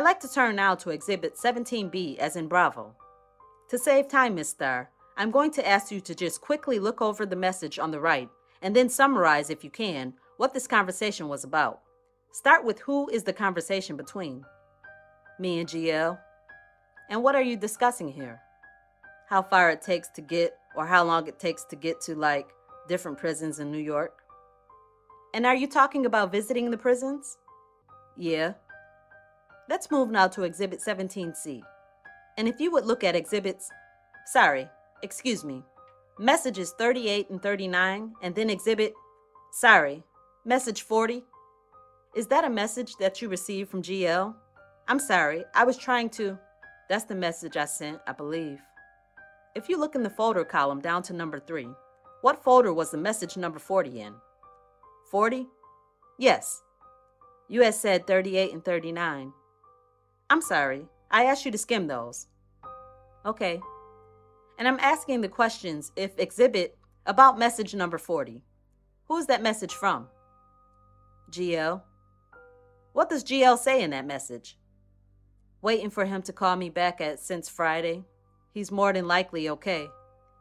like to turn now to Exhibit 17B as in Bravo. To save time, Miss Starr, I'm going to ask you to just quickly look over the message on the right and then summarize, if you can, what this conversation was about. Start with who is the conversation between. Me and GL. And what are you discussing here? How far it takes to get, or how long it takes to get to, like, different prisons in New York? And are you talking about visiting the prisons? Yeah. Let's move now to Exhibit 17C. And if you would look at messages 38 and 39, and then message 40. Is that a message that you received from GL? I'm sorry, that's the message I sent, I believe. If you look in the folder column down to number 3, what folder was the message number 40 in? 40? Yes. You had said 38 and 39. I'm sorry, I asked you to skim those. Okay. And I'm asking the questions about message number 40. Who is that message from? GL. What does GL say in that message? Waiting for him to call me back since Friday. He's more than likely okay.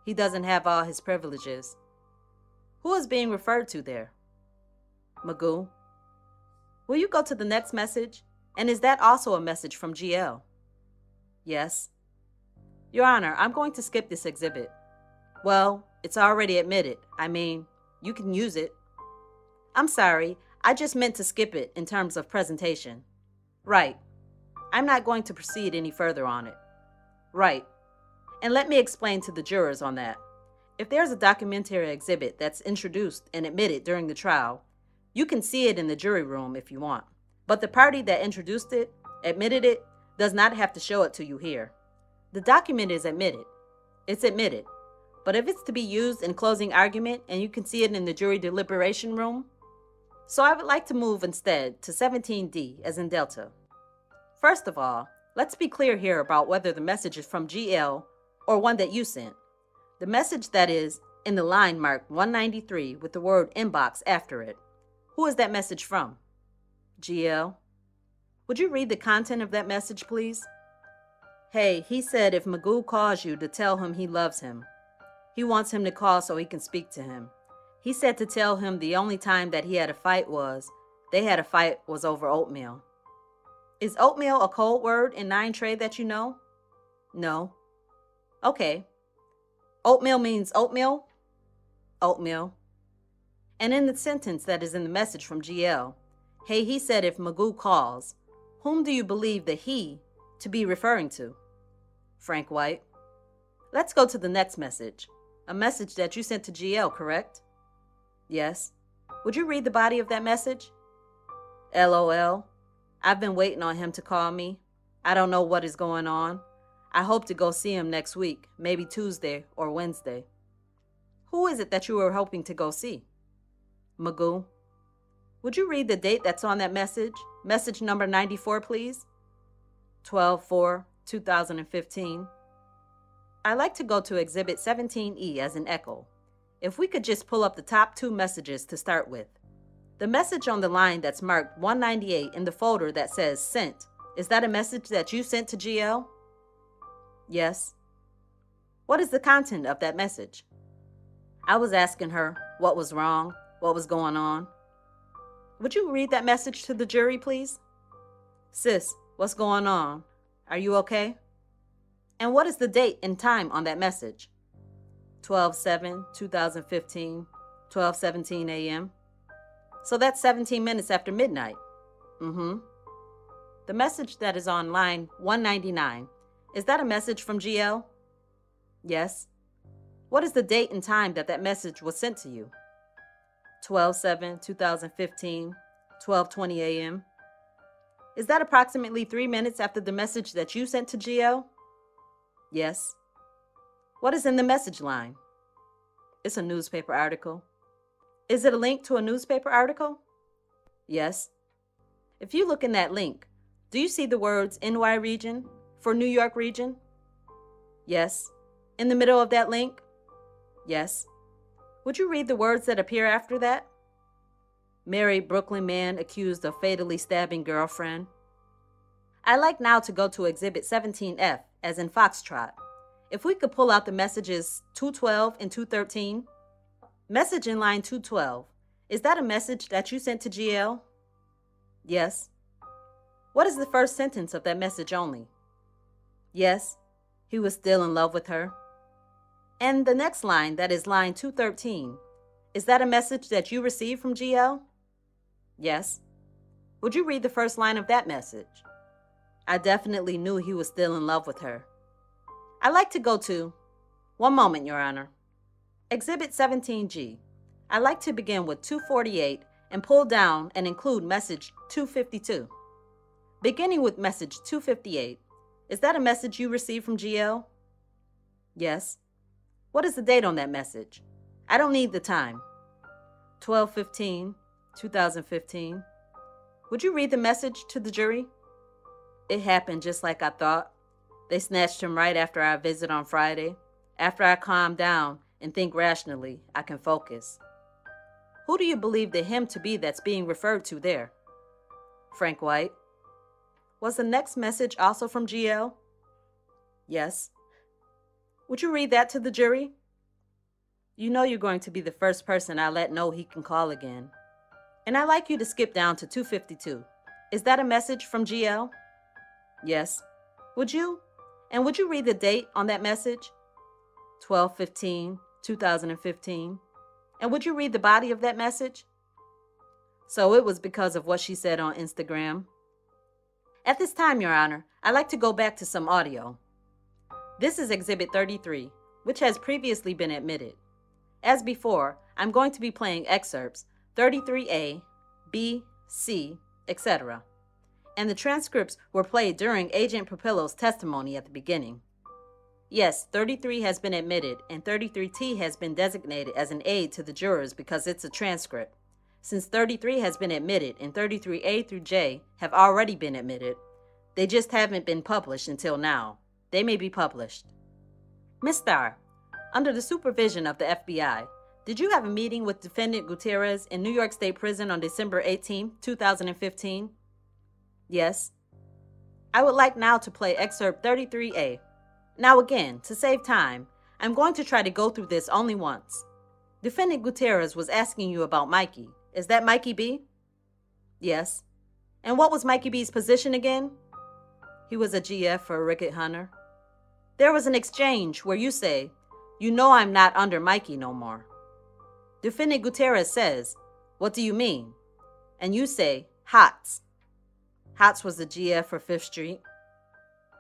He doesn't have all his privileges. Who is being referred to there? Magoo. Will you go to the next message? And is that also a message from GL? Yes. Your Honor, I'm going to skip this exhibit. Well, it's already admitted. I mean, you can use it. I'm sorry, I just meant to skip it in terms of presentation. Right. I'm not going to proceed any further on it. Right. And let me explain to the jurors on that. If there's a documentary exhibit that's introduced and admitted during the trial, you can see it in the jury room if you want. But the party that introduced it, admitted it, does not have to show it to you here. The document is admitted. It's admitted. But if it's to be used in closing argument and you can see it in the jury deliberation room, so I would like to move instead to 17D as in Delta. First of all, let's be clear here about whether the message is from GL or one that you sent. The message that is in the line marked 193 with the word inbox after it. Who is that message from? GL. Would you read the content of that message, please? Hey, he said if Magoo calls you to tell him he loves him. He wants him to call so he can speak to him. He said to tell him the only time that they had a fight was over oatmeal. Is oatmeal a code word in 9 Trey that you know? No. Okay. Oatmeal means oatmeal? Oatmeal. And in the sentence that is in the message from GL, hey, he said if Magoo calls, whom do you believe the he to be referring to? Frank White. Let's go to the next message. A message that you sent to GL, correct? Yes. Would you read the body of that message? LOL. I've been waiting on him to call me. I don't know what is going on. I hope to go see him next week, maybe Tuesday or Wednesday. Who is it that you were hoping to go see? Magoo. Would you read the date that's on that message? Message number 94, please. 12/4/2015. I like to go to Exhibit 17E as in Echo. If we could just pull up the top 2 messages to start with. The message on the line that's marked 198 in the folder that says sent, is that a message that you sent to GL? Yes. What is the content of that message? I was asking her what was wrong, what was going on. Would you read that message to the jury, please? Sis, what's going on? Are you okay? And what is the date and time on that message? 12/7/2015, 12:17 a.m. So that's 17 minutes after midnight. The message that is on line 199, is that a message from GL? Yes. What is the date and time that message was sent to you? 12/7/2015, 12:20 a.m. Is that approximately 3 minutes after the message that you sent to GL? Yes. What is in the message line? It's a newspaper article. Is it a link to a newspaper article? Yes. If you look in that link, do you see the words NY region for New York region? Yes. In the middle of that link? Yes. Would you read the words that appear after that? Married Brooklyn man accused of fatally stabbing girlfriend. I like now to go to Exhibit 17F, as in Foxtrot. If we could pull out the messages 212 and 213. Message in line 212. Is that a message that you sent to GL? Yes. What is the first sentence of that message only? Yes, he was still in love with her. And the next line, that is line 213. Is that a message that you received from GL? Yes. Would you read the first line of that message? I definitely knew he was still in love with her. I like to go to... One moment, Your Honor. Exhibit 17G. I like to begin with 248 and pull down and include message 252. Beginning with message 258. Is that a message you received from GL? Yes. What is the date on that message? I don't need the time. 12/15/2015. Would you read the message to the jury? It happened just like I thought. They snatched him right after our visit on Friday. After I calm down and think rationally, I can focus. Who do you believe the him to be that's being referred to there? Frank White. Was the next message also from GL? Yes. Would you read that to the jury? You know you're going to be the first person I let know he can call again. And I'd like you to skip down to 252. Is that a message from GL? Yes. Would you? And would you read the date on that message? 12/15/2015. And would you read the body of that message? So it was because of what she said on Instagram. At this time, Your Honor, I'd like to go back to some audio. This is Exhibit 33, which has previously been admitted. As before, I'm going to be playing excerpts 33A, B, C, etc. And the transcripts were played during Agent Papillo's testimony at the beginning. Yes, 33 has been admitted, and 33T has been designated as an aid to the jurors because it's a transcript. Since 33 has been admitted and 33A through J have already been admitted, they just haven't been published until now. They may be published. Ms. Starr, under the supervision of the FBI, did you have a meeting with Defendant Gutierrez in New York State Prison on December 18, 2015? Yes. I would like now to play excerpt 33A. Now again, to save time, I'm going to try to go through this only once. Defendant Gutierrez was asking you about Mikey. Is that Mikey B? Yes. And what was Mikey B's position again? He was a GF for Rickett Hunter. There was an exchange where you say, you know I'm not under Mikey no more. Defendant Gutierrez says, what do you mean? And you say, Hots. Hots was the GF for 5th Street.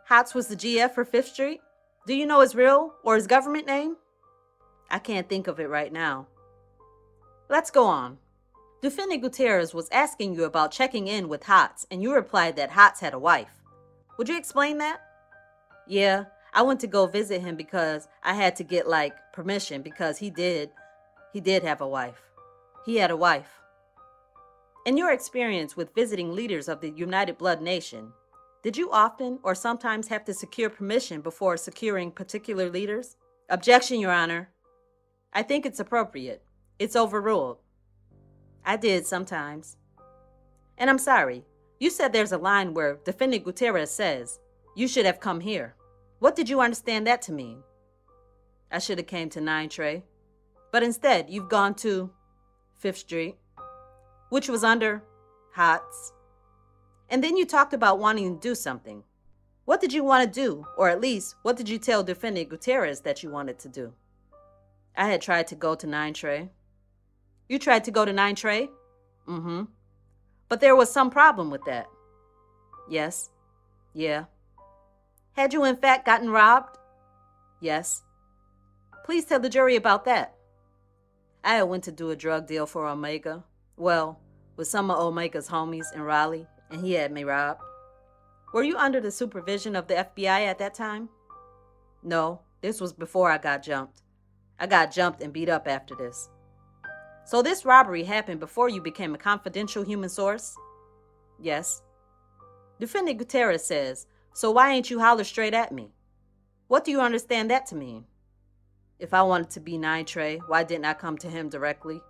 Hots was the GF for 5th Street? Do you know his real or his government name? I can't think of it right now. Let's go on. Defendant Gutierrez was asking you about checking in with Hots, and you replied that Hots had a wife. Would you explain that? Yeah, I went to go visit him because I had to get, permission because he did have a wife. He had a wife. In your experience with visiting leaders of the United Blood Nation, did you often or sometimes have to secure permission before securing particular leaders? Objection, Your Honor. I think it's appropriate. It's overruled. I did sometimes. And I'm sorry, you said there's a line where Defendant Gutierrez says, you should have come here. What did you understand that to mean? I should have came to 9 Trey. But instead, you've gone to 5th Street, which was under Hots. And then you talked about wanting to do something. What did you want to do? Or at least, what did you tell Defendant Gutierrez that you wanted to do? I had tried to go to 9 Trey. You tried to go to 9 Trey? Mm-hmm. But there was some problem with that. Yes. Yeah. Had you in fact gotten robbed? Yes. Please tell the jury about that. I had went to do a drug deal for Omega. Well, with some of Omega's homies in Raleigh, and he had me robbed. Were you under the supervision of the FBI at that time? No, this was before I got jumped. I got jumped and beat up after this. So this robbery happened before you became a confidential human source? Yes. Defendant Gutierrez says, so why ain't you holler straight at me? What do you understand that to mean? If I wanted to be 9 Trey, why didn't I come to him directly?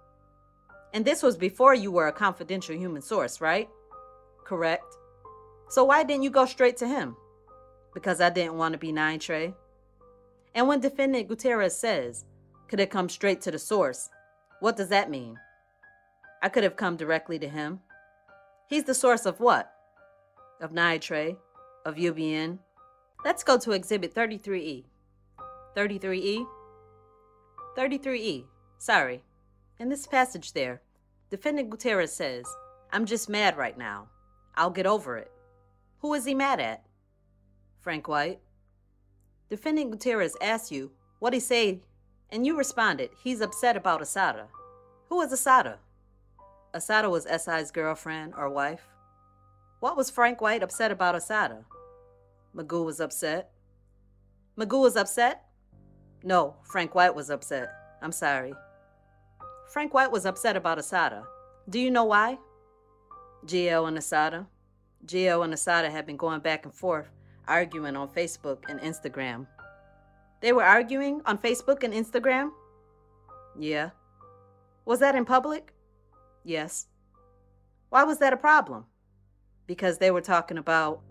And this was before you were a confidential human source, right? Correct. So why didn't you go straight to him? Because I didn't want to be 9 Trey. And when Defendant Gutierrez says, could it come straight to the source, what does that mean? I could have come directly to him. He's the source of what? Of 9 Trey, of UBN. Let's go to Exhibit 33E. 33E? 33E. Sorry. In this passage there, Defendant Gutierrez says, I'm just mad right now. I'll get over it. Who is he mad at? Frank White. Defendant Gutierrez asks you, what'd he say? And you responded, he's upset about Asada. Who is Asada? Asada was S.I.'s girlfriend or wife. What was Frank White upset about Asada? Magoo was upset. Magoo was upset? No, Frank White was upset. I'm sorry. Frank White was upset about Asada. Do you know why? GL and Asada. GL and Asada have been going back and forth, arguing on Facebook and Instagram. They were arguing on Facebook and Instagram? Yeah. Was that in public? Yes. Why was that a problem? Because they were talking about,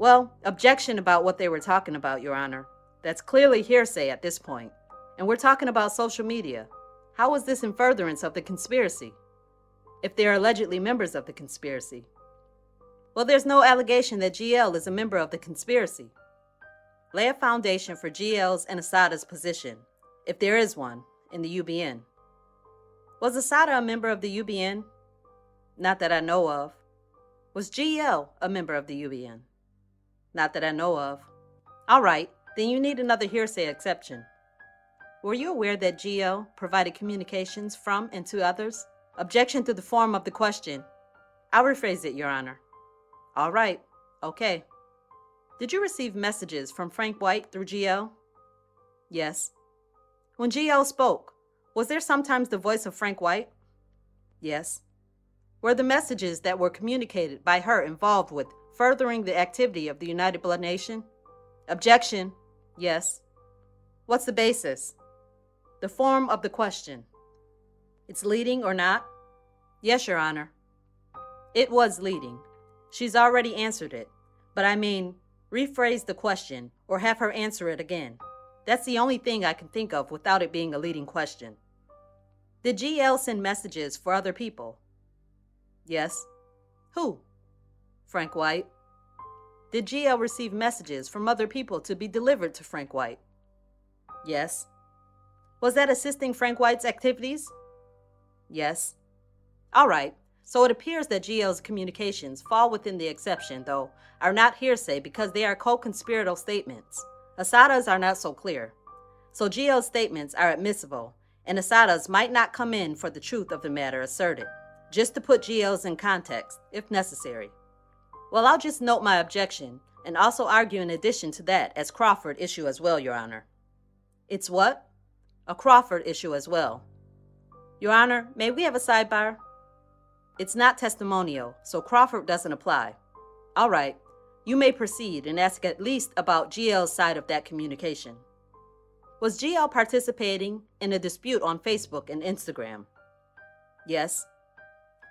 objection about what they were talking about, Your Honor. That's clearly hearsay at this point. And we're talking about social media. How was this in furtherance of the conspiracy? If they're allegedly members of the conspiracy. Well, there's no allegation that GL is a member of the conspiracy. Lay a foundation for GL's and Asada's position, if there is one, in the UBN. Was Asada a member of the UBN? Not that I know of. Was GL a member of the UBN? Not that I know of. All right, then you need another hearsay exception. Were you aware that GL provided communications from and to others? Objection to the form of the question. I'll rephrase it, Your Honor. All right, okay. Did you receive messages from Frank White through GL? Yes. When GL spoke, was there sometimes the voice of Frank White? Yes. Were the messages that were communicated by her involved with furthering the activity of the United Blood Nation? Objection. Yes. What's the basis? The form of the question. It's leading or not? Yes, Your Honor. It was leading. She's already answered it. But I mean, rephrase the question or have her answer it again. That's the only thing I can think of without it being a leading question. Did GL send messages for other people? Yes. Who? Frank White. Did GL receive messages from other people to be delivered to Frank White? Yes. Was that assisting Frank White's activities? Yes. All right. So it appears that GL's communications fall within the exception, though, are not hearsay because they are co-conspiratorial statements. Asada's are not so clear. So GL's statements are admissible, and Asada's might not come in for the truth of the matter asserted, just to put GL's in context, if necessary. Well, I'll just note my objection, and also argue in addition to that as Crawford issue as well, Your Honor. It's what? A Crawford issue as well. Your Honor, may we have a sidebar? It's not testimonial, so Crawford doesn't apply. All right, you may proceed and ask at least about GL's side of that communication. Was GL participating in a dispute on Facebook and Instagram? Yes.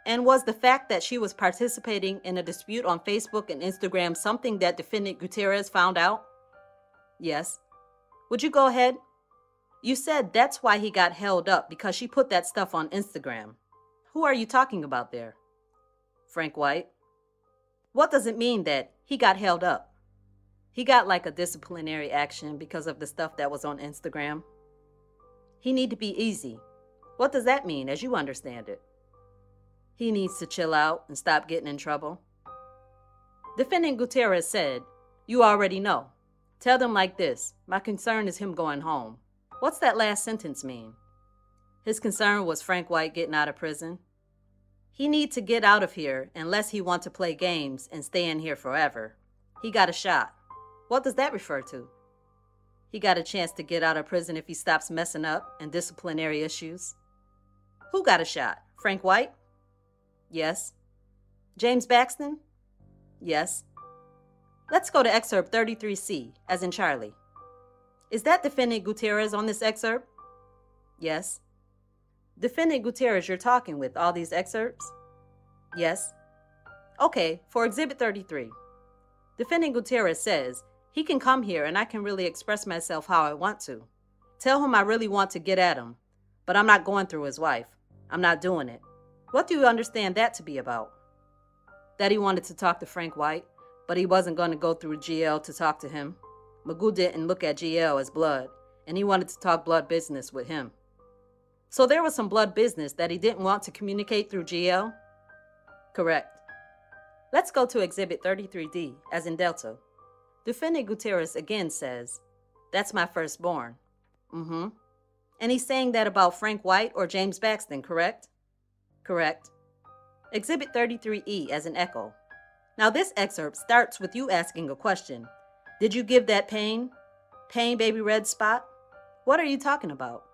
And was the fact that she was participating in a dispute on Facebook and Instagram something that Defendant Gutierrez found out? Yes. Would you go ahead? You said that's why he got held up, because she put that stuff on Instagram. Who are you talking about there? Frank White. What does it mean that he got held up? He got like a disciplinary action because of the stuff that was on Instagram. He need to be easy. What does that mean as you understand it? He needs to chill out and stop getting in trouble. Defendant Gutierrez said, you already know. Tell them like this, my concern is him going home. What's that last sentence mean? His concern was Frank White getting out of prison. He need to get out of here unless he want to play games and stay in here forever. He got a shot. What does that refer to? He got a chance to get out of prison if he stops messing up and disciplinary issues. Who got a shot? Frank White? Yes. James Baxton? Yes. Let's go to excerpt 33C, as in Charlie. Is that Defendant Gutierrez on this excerpt? Yes. Defendant Gutierrez you're talking with all these excerpts? Yes. Okay, for Exhibit 33. Defendant Gutierrez says he can come here and I can really express myself how I want to. Tell him I really want to get at him, but I'm not going through his wife. I'm not doing it. What do you understand that to be about? That he wanted to talk to Frank White, but he wasn't going to go through GL to talk to him. Magoo didn't look at GL as blood, and he wanted to talk blood business with him. So there was some blood business that he didn't want to communicate through GL? Correct. Let's go to Exhibit 33D, as in Delta. Defendant Gutierrez again says, that's my firstborn. And he's saying that about Frank White or James Baxton, correct? Correct. Exhibit 33E, as in Echo. Now this excerpt starts with you asking a question. Did you give that pain baby red spot? What are you talking about?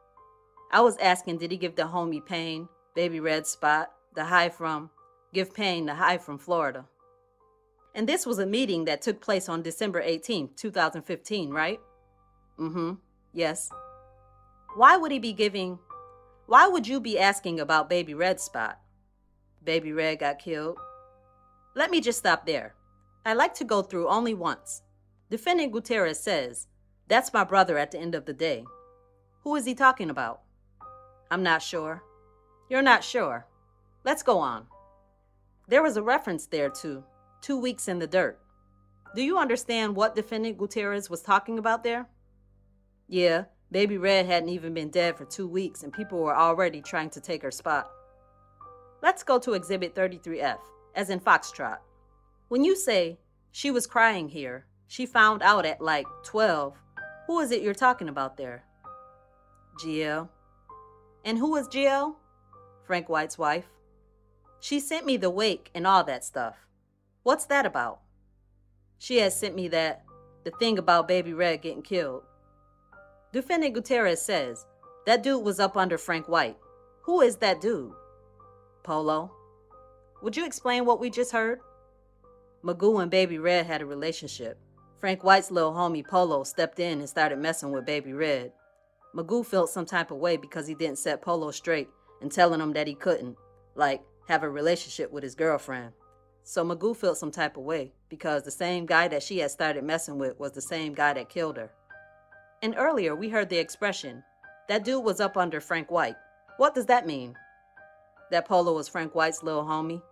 I was asking, did he give the homie pain, baby red spot, the high from, give pain, the high from Florida. And this was a meeting that took place on December 18th, 2015, right? Yes. Why would you be asking about baby red spot? Baby red got killed. Let me just stop there. I like to go through only once. Defendant Gutierrez says, that's my brother at the end of the day. Who is he talking about? I'm not sure. You're not sure. Let's go on. There was a reference there to 2 weeks in the dirt. Do you understand what Defendant Gutierrez was talking about there? Yeah, Baby Red hadn't even been dead for 2 weeks and people were already trying to take her spot. Let's go to Exhibit 33F, as in Foxtrot. When you say, she was crying here, she found out at like 12, who is it you're talking about there? GL. And who is GL? Frank White's wife. She sent me the wake and all that stuff. What's that about? She has sent me the thing about Baby Red getting killed. Defendant Gutierrez says, that dude was up under Frank White. Who is that dude? Polo. Would you explain what we just heard? Magoo and Baby Red had a relationship. Frank White's little homie Polo stepped in and started messing with Baby Red. Magoo felt some type of way because he didn't set Polo straight and telling him that he couldn't, like, have a relationship with his girlfriend. So Magoo felt some type of way because the same guy that she had started messing with was the same guy that killed her. And earlier we heard the expression, that dude was up under Frank White. What does that mean? That Polo was Frank White's little homie